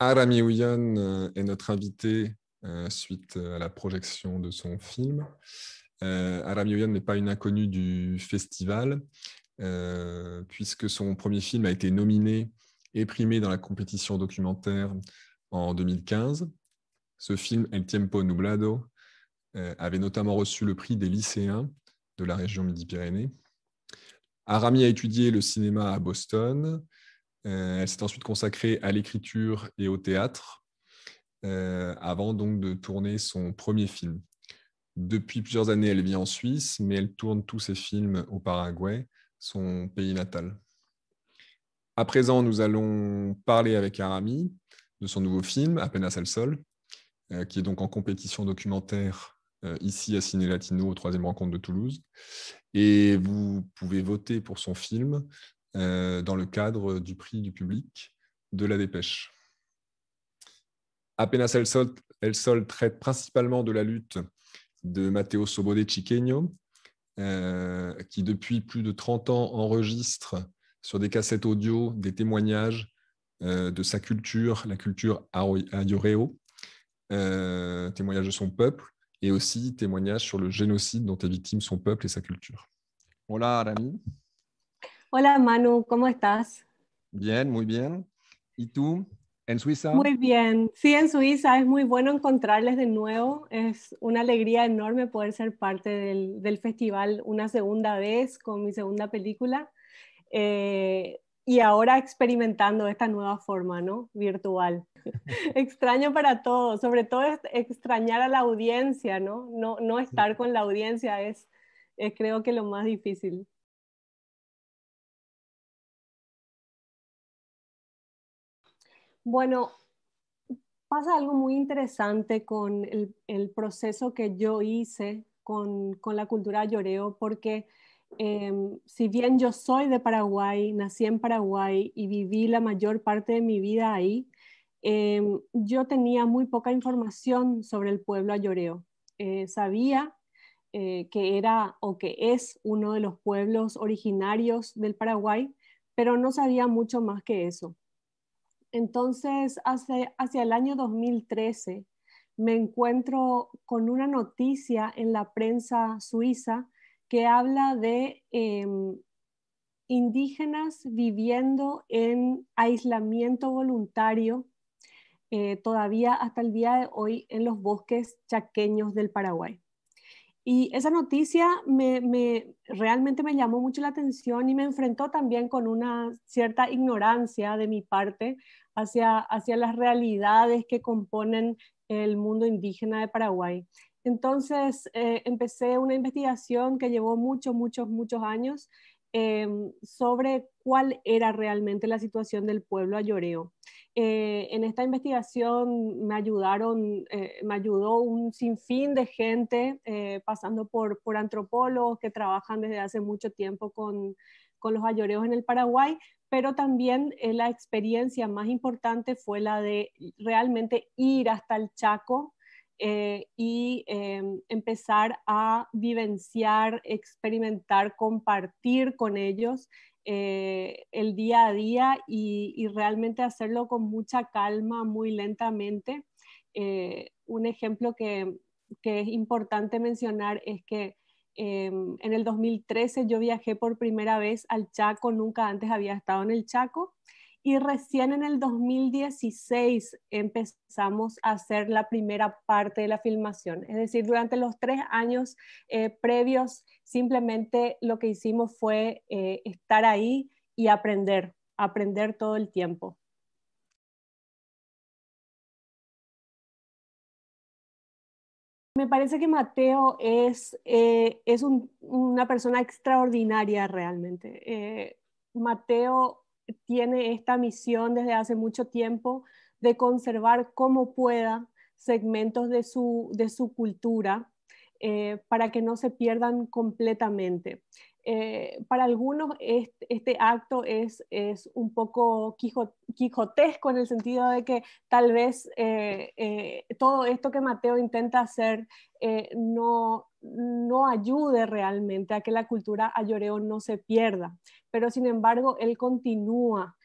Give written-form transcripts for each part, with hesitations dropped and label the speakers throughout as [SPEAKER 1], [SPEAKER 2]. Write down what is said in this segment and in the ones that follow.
[SPEAKER 1] Arami Ouyan est notre invité suite à la projection de son film. Arami Ouyan n'est pas une inconnue du festival, puisque son premier film a été nominé et primé dans la compétition documentaire en 2015. Ce film, El Tiempo Nublado, avait notamment reçu le prix des lycéens de la région Midi-Pyrénées. Arami a étudié le cinéma à Boston. Elle s'est ensuite consacrée à l'écriture et au théâtre, avant donc de tourner son premier film. Depuis plusieurs années, elle vit en Suisse, mais elle tourne tous ses films au Paraguay, son pays natal. À présent, nous allons parler avec Arami de son nouveau film, Apenas el Sol, qui est donc en compétition documentaire ici à Ciné Latino, aux 3e rencontres de Toulouse. Et vous pouvez voter pour son film dans le cadre du prix du public de La Dépêche. Apenas el Sol traite principalement de la lutte de Matteo Sobode Chiqueño, qui depuis plus de 30 ans enregistre sur des cassettes audio des témoignages de sa culture, la culture ayoreo, témoignages de son peuple, et aussi témoignages sur le génocide dont est victime son peuple et sa culture. Hola, Arami.
[SPEAKER 2] Hola Manu, ¿cómo estás?
[SPEAKER 1] Bien, muy bien. ¿Y tú? ¿En Suiza?
[SPEAKER 2] Muy bien. Sí, en Suiza es muy bueno encontrarles de nuevo. Es una alegría enorme poder ser parte del festival una segunda vez con mi segunda película y ahora experimentando esta nueva forma, ¿no? Virtual. Extraño para todos, sobre todo extrañar a la audiencia, ¿no? No estar con la audiencia es creo que lo más difícil. Bueno, pasa algo muy interesante con el proceso que yo hice con la cultura lloreo, porque si bien yo soy de Paraguay, nací en Paraguay y viví la mayor parte de mi vida ahí, yo tenía muy poca información sobre el pueblo ayoreo. Sabía que era o que es uno de los pueblos originarios del Paraguay, pero no sabía mucho más que eso. Entonces, hacia el año 2013, me encuentro con una noticia en la prensa suiza que habla de indígenas viviendo en aislamiento voluntario todavía hasta el día de hoy en los bosques chaqueños del Paraguay. Y esa noticia realmente me llamó mucho la atención y me enfrentó también con una cierta ignorancia de mi parte hacia las realidades que componen el mundo indígena de Paraguay. Entonces empecé una investigación que llevó muchos años sobre cuál era realmente la situación del pueblo ayoreo. En esta investigación me ayudó un sinfín de gente, pasando por antropólogos que trabajan desde hace mucho tiempo con los ayoreos en el Paraguay, pero también la experiencia más importante fue la de realmente ir hasta el Chaco y empezar a vivenciar, experimentar, compartir con ellos el día a día y realmente hacerlo con mucha calma, muy lentamente. Un ejemplo que es importante mencionar es que en el 2013 yo viajé por primera vez al Chaco, nunca antes había estado en el Chaco, y recién en el 2016 empezamos a hacer la primera parte de la filmación. Es decir, durante los 3 años previos, simplemente lo que hicimos fue estar ahí y aprender todo el tiempo. Me parece que Mateo es una persona extraordinaria realmente. Mateo tiene esta misión desde hace mucho tiempo de conservar como pueda segmentos de su cultura para que no se pierdan completamente. Para algunos este acto es un poco quijotesco en el sentido de que tal vez todo esto que Mateo intenta hacer no ayude realmente a que la cultura ayoreo no se pierda, pero sin embargo él continúa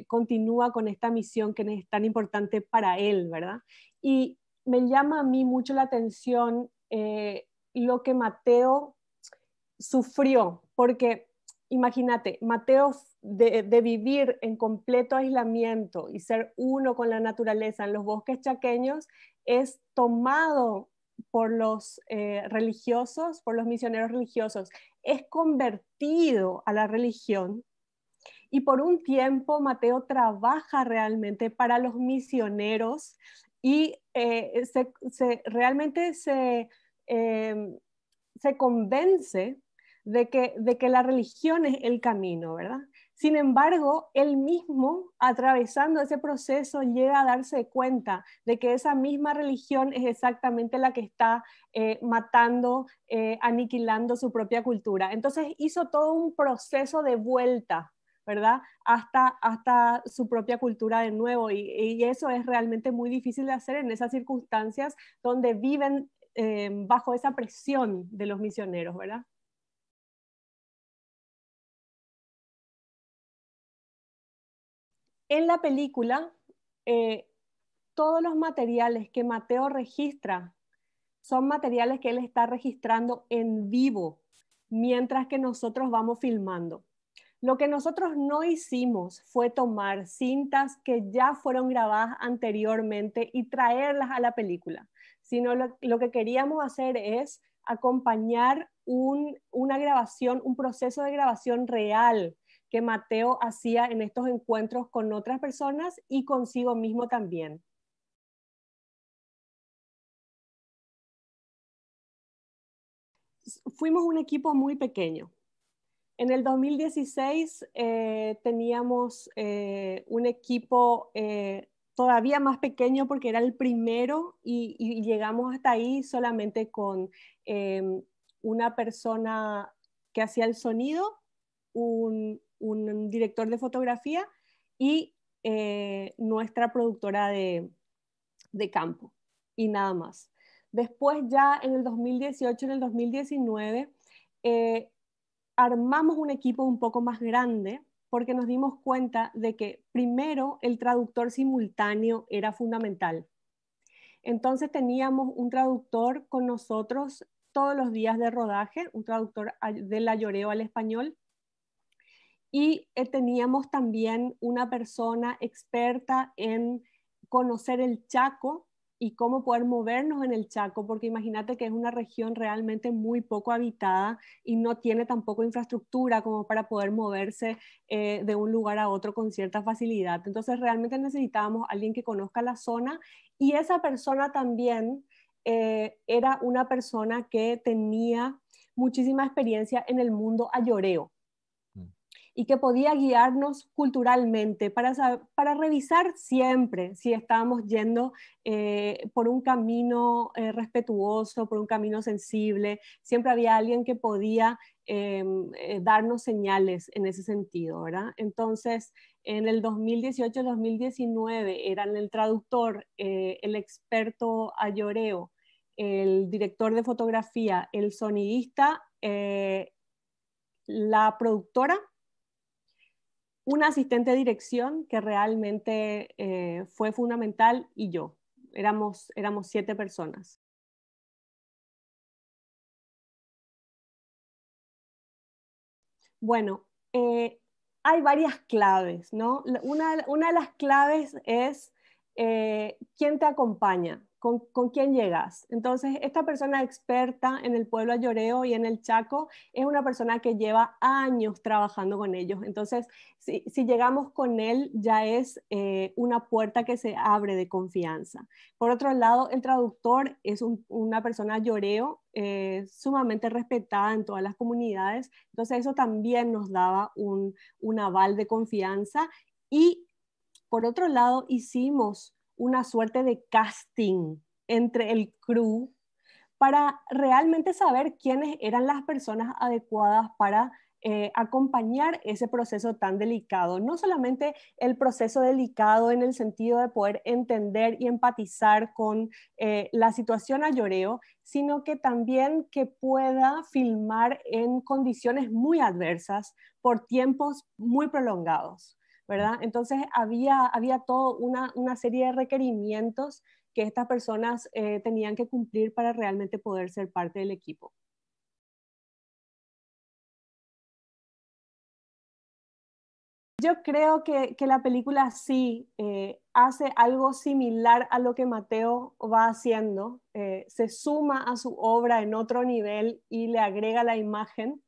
[SPEAKER 2] continúa con esta misión que es tan importante para él, ¿verdad? Y me llama a mí mucho la atención lo que Mateo sufrió, porque imagínate, Mateo de vivir en completo aislamiento y ser uno con la naturaleza en los bosques chaqueños, es tomado por los religiosos, por los misioneros religiosos, es convertido a la religión y por un tiempo Mateo trabaja realmente para los misioneros y realmente se convence de que la religión es el camino, ¿verdad? Sin embargo, él mismo, atravesando ese proceso, llega a darse cuenta de que esa misma religión es exactamente la que está matando, aniquilando su propia cultura. Entonces hizo todo un proceso de vuelta, ¿verdad? Hasta su propia cultura de nuevo. Y eso es realmente muy difícil de hacer en esas circunstancias donde viven bajo esa presión de los misioneros, ¿verdad? En la película, eh, todos los materiales que Mateo registra son materiales que él está registrando en vivo mientras que nosotros vamos filmando. Lo que nosotros no hicimos fue tomar cintas que ya fueron grabadas anteriormente y traerlas a la película, sino lo que queríamos hacer es acompañar una grabación, un proceso de grabación real que Mateo hacía en estos encuentros con otras personas y consigo mismo también. Fuimos un equipo muy pequeño. En el 2016 teníamos un equipo todavía más pequeño porque era el primero y llegamos hasta ahí solamente con eh, una persona que hacía el sonido, un director de fotografía y nuestra productora de campo y nada más. Después ya en el 2018, en el 2019, armamos un equipo un poco más grande porque nos dimos cuenta de que primero el traductor simultáneo era fundamental. Entonces teníamos un traductor con nosotros todos los días de rodaje, un traductor del ayoreo al español, y teníamos también una persona experta en conocer el Chaco y cómo poder movernos en el Chaco, porque imagínate que es una región realmente muy poco habitada y no tiene tampoco infraestructura como para poder moverse de un lugar a otro con cierta facilidad. Entonces realmente necesitábamos a alguien que conozca la zona y esa persona también era una persona que tenía muchísima experiencia en el mundo ayoreo y que podía guiarnos culturalmente para revisar siempre si estábamos yendo por un camino respetuoso, por un camino sensible. Siempre había alguien que podía darnos señales en ese sentido, ¿verdad? Entonces, en el 2018-2019 eran el traductor, el experto ayoreo, el director de fotografía, el sonidista, la productora, un asistente de dirección que realmente fue fundamental y yo. Éramos 7 personas. Bueno, hay varias claves, ¿no? Una de las claves es quién te acompaña, con quién llegas. Entonces, esta persona experta en el pueblo ayoreo y en el Chaco es una persona que lleva años trabajando con ellos. Entonces, si llegamos con él, ya es una puerta que se abre de confianza. Por otro lado, el traductor es una persona ayoreo sumamente respetada en todas las comunidades. Entonces, eso también nos daba un aval de confianza. Y por otro lado, hicimos una suerte de casting entre el crew para realmente saber quiénes eran las personas adecuadas para acompañar ese proceso tan delicado. No solamente el proceso delicado en el sentido de poder entender y empatizar con la situación a lloreo, sino que también que pueda filmar en condiciones muy adversas por tiempos muy prolongados. ¿verdad? Entonces había toda una serie de requerimientos que estas personas tenían que cumplir para realmente poder ser parte del equipo. Yo creo que la película sí hace algo similar a lo que Mateo va haciendo, se suma a su obra en otro nivel y le agrega la imagen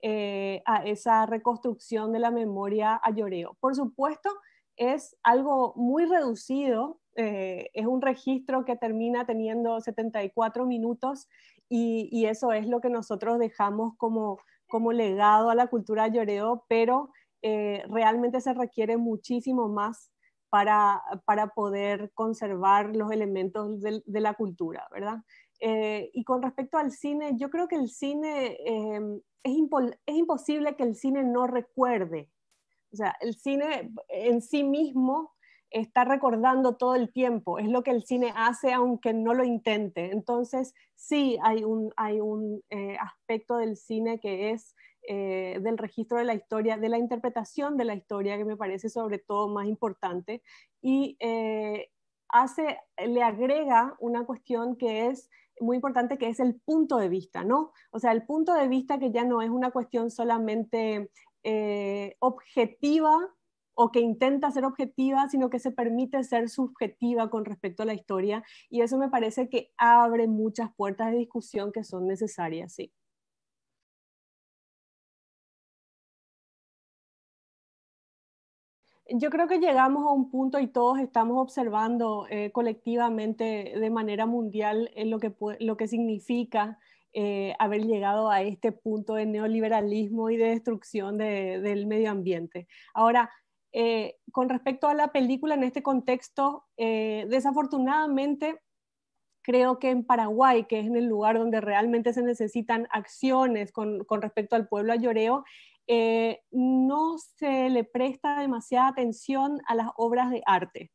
[SPEAKER 2] a esa reconstrucción de la memoria a Lloreo. Por supuesto, es algo muy reducido, es un registro que termina teniendo 74 minutos y eso es lo que nosotros dejamos como legado a la cultura Lloreo, pero realmente se requiere muchísimo más para poder conservar los elementos de la cultura, ¿verdad? Y con respecto al cine, yo creo que el cine, es imposible que el cine no recuerde. O sea, el cine en sí mismo está recordando todo el tiempo, es lo que el cine hace aunque no lo intente. Entonces, sí hay un aspecto del cine que es del registro de la historia, de la interpretación de la historia, que me parece sobre todo más importante, y le agrega una cuestión que es muy importante, que es el punto de vista, ¿no? O sea, el punto de vista que ya no es una cuestión solamente objetiva o que intenta ser objetiva, sino que se permite ser subjetiva con respecto a la historia, y eso me parece que abre muchas puertas de discusión que son necesarias, sí. Yo creo que llegamos a un punto y todos estamos observando colectivamente de manera mundial lo que significa haber llegado a este punto de neoliberalismo y de destrucción del medio ambiente. Ahora, con respecto a la película en este contexto, desafortunadamente creo que en Paraguay, que es en el lugar donde realmente se necesitan acciones con respecto al pueblo ayoreo, no se le presta demasiada atención a las obras de arte,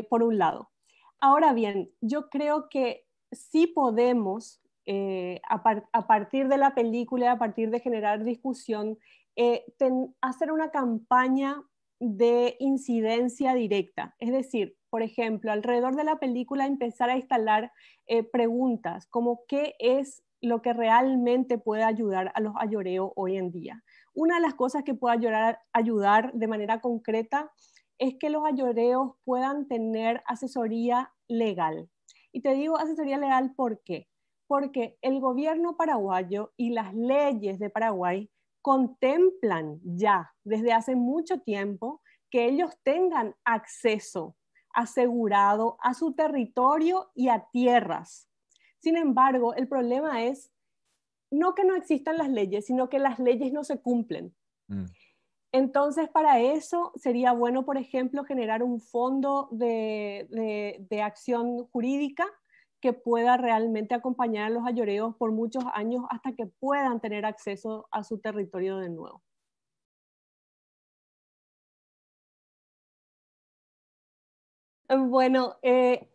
[SPEAKER 2] por un lado. Ahora bien, yo creo que sí podemos, a partir de la película, a partir de generar discusión, hacer una campaña de incidencia directa. Es decir, por ejemplo, alrededor de la película empezar a instalar preguntas como qué es lo que realmente puede ayudar a los ayoreos hoy en día. Una de las cosas que puede ayudar de manera concreta es que los ayoreos puedan tener asesoría legal. Y te digo asesoría legal, ¿por qué? Porque el gobierno paraguayo y las leyes de Paraguay contemplan ya desde hace mucho tiempo que ellos tengan acceso asegurado a su territorio y a tierras. Sin embargo, el problema es no que no existan las leyes, sino que las leyes no se cumplen. Entonces, para eso sería bueno, por ejemplo, generar un fondo de acción jurídica que pueda realmente acompañar a los ayoreos por muchos años hasta que puedan tener acceso a su territorio de nuevo. Bueno,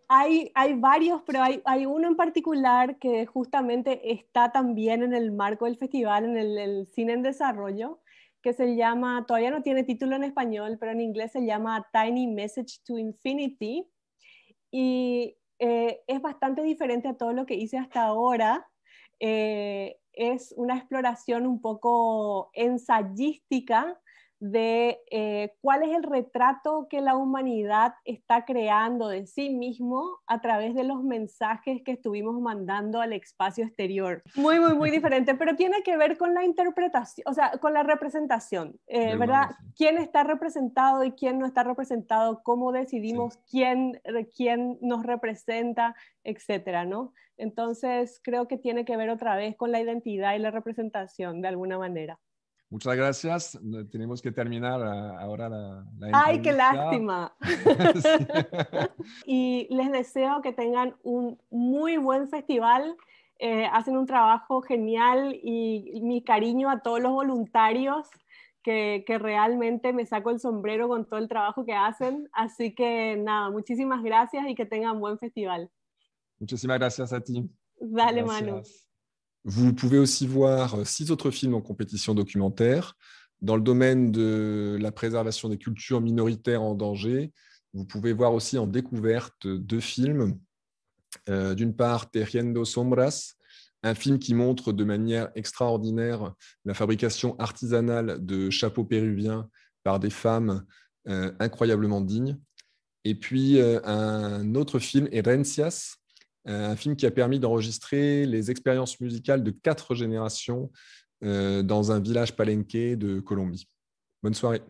[SPEAKER 2] hay varios, pero hay uno en particular que justamente está también en el marco del festival, en el Cine en Desarrollo, que se llama, todavía no tiene título en español, pero en inglés se llama Tiny Message to Infinity, y es bastante diferente a todo lo que hice hasta ahora. Es una exploración un poco ensayística de cuál es el retrato que la humanidad está creando de sí mismo a través de los mensajes que estuvimos mandando al espacio exterior. Muy, muy, muy diferente, pero tiene que ver con la interpretación, o sea, con la representación, ¿verdad?
[SPEAKER 1] Sí.
[SPEAKER 2] ¿Quién está representado y quién no está representado? ¿Cómo decidimos quién nos representa, etcétera, ¿no? Entonces, creo que tiene que ver otra vez con la identidad y la representación de alguna manera.
[SPEAKER 1] Muchas gracias. Tenemos que terminar ahora la
[SPEAKER 2] ¡Ay, qué
[SPEAKER 1] entrevista.
[SPEAKER 2] lástima!
[SPEAKER 1] Sí.
[SPEAKER 2] Y les deseo que tengan un muy buen festival. Hacen un trabajo genial y mi cariño a todos los voluntarios que realmente me saco el sombrero con todo el trabajo que hacen. Así que nada, muchísimas gracias y que tengan buen festival.
[SPEAKER 1] Muchísimas gracias a ti.
[SPEAKER 2] Dale, Manu.
[SPEAKER 1] Vous pouvez aussi voir 6 autres films en compétition documentaire, Dans le domaine de la préservation des cultures minoritaires en danger, vous pouvez voir aussi en découverte 2 films. D'une part, Tejiendo Sombras, un film qui montre de manière extraordinaire la fabrication artisanale de chapeaux péruviens par des femmes incroyablement dignes. Et puis un autre film, Herencias, un film qui a permis d'enregistrer les expériences musicales de 4 générations dans un village palenqué de Colombie. Bonne soirée.